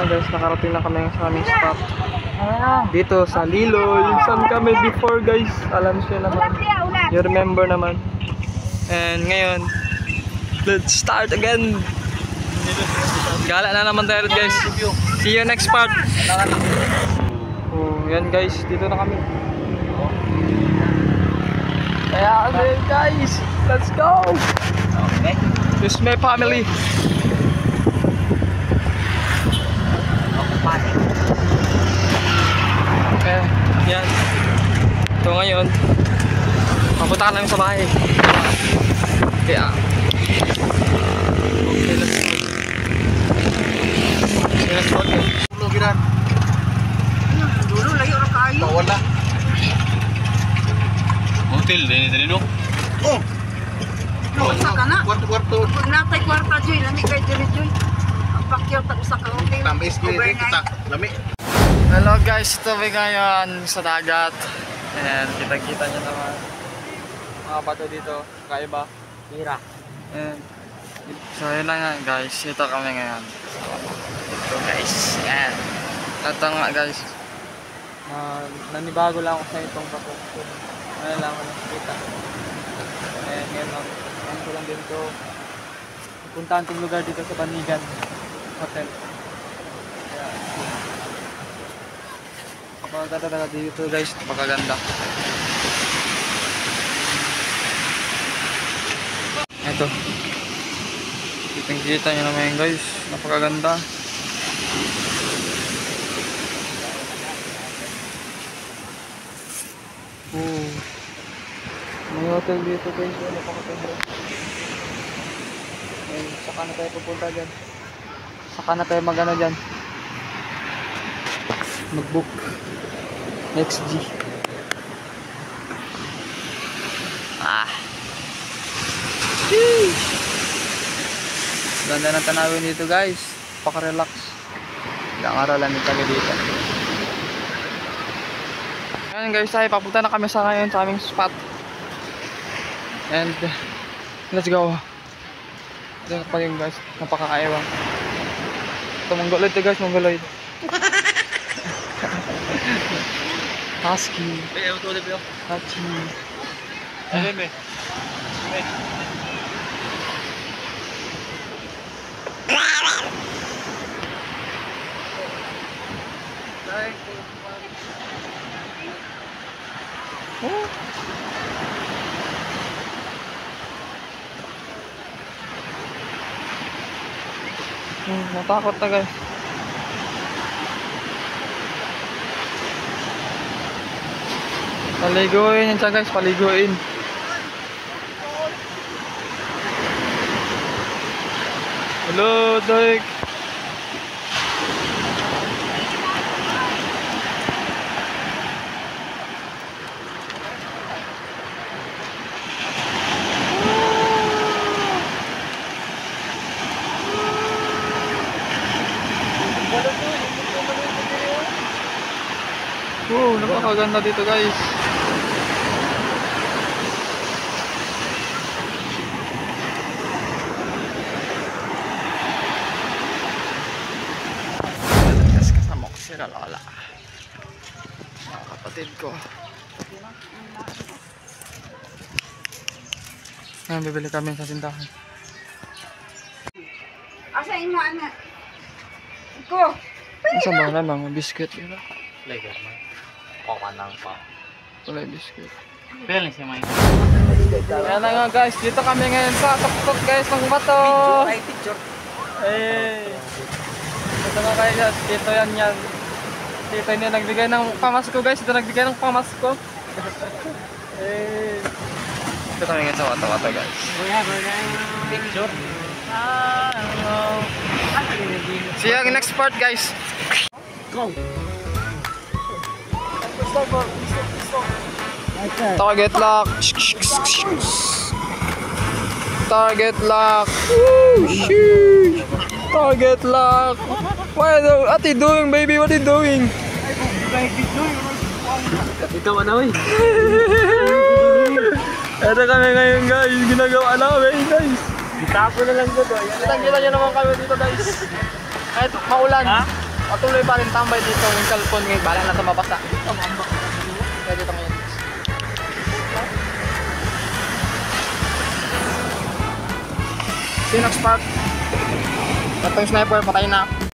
Ayan guys, nakarating na kami sa aming spot. Dito sa Liloy. Saan kami before guys? Alam siya naman. You remember naman. And ngayon, let's start again. Gala na naman tayo guys. See you next part. Oh, yan guys, dito na kami. Kaya guys, let's go. Okay. This is my family. Okay, yan. So ngayon, papunta namin sa bahay. Kaya okay, let's go. Let's go. Tulog giran. Dulu lagi orang kayu. Wala. Hotel din no. Oh. No, usa ka na. Kwarto. Pag natay kwarta joy, lami kay diri joy. Ang pakyaw ta usa ka hotel. Tambis kiri kita. Lami. Hello guys, ito kami ngayon sa dagat. And kita-kita nyo naman mga bato dito, kaiba. Mira. And so yun lang nga guys, ito kami ngayon. Ito guys, and ito nga guys, nanibago lang ako sa itong bato. Ngayon lang ako nakikita. And ngayon lang ko lang din ito puntahan itong lugar dito sa Banigan Hotel. Napakaganda talaga dito guys, napakaganda. Ito, kita nyo naman guys, napakaganda. May hotel dito guys, napakaganda. Saka na tayo pupunta dyan. Saka na tayo mag-ano dyan, mag-book XG. Ganda ng tanawin dito guys, paka-relax. Ilang araw lang tayo dito. Ayan guys, ay papunta na kami sa ngayon sa aming spot. And let's go. Ito pa yung guys, napakakaiwang. Ito mongoloid to guys, mongoloid. Husky. Hachi. Natakot na guys. Paliguin yan siya guys, paliguin. Hello, Doik. Napakaganda dito guys. Kasama ko si Lola, mga kapatid ko. Ngayon bibili kami sa tindahan. Asa imo anak? Ko. Sa mga mga biscuit. Lego man. Pakanang pa. Wala biscuit. Pwede siya may. Ayan na nga guys, dito kami ngayon sa tuktok guys ng bato. Picture. Ito nga guys, dito yan. Dito yung nagbigay ng pamasko guys, ito nagbigay ng pamasko. Dito kami ngayon sa bato guys. Picture. See you next part guys. Go. Target lock. Target lock. Target lock. What are you doing, baby? What are you doing? Ikaw ano eh? Ito kami ngayon guys, ginagawa namin guys. Itapo na lang dito. Kita nyo naman kami dito guys. Kahit maulan. Ha? Patuloy pa rin tambay dito yung kalpon ngayon. Bala na sa mabasa. Kaya dito ngayon. Sinox Park. Ito yung sniper, patay na.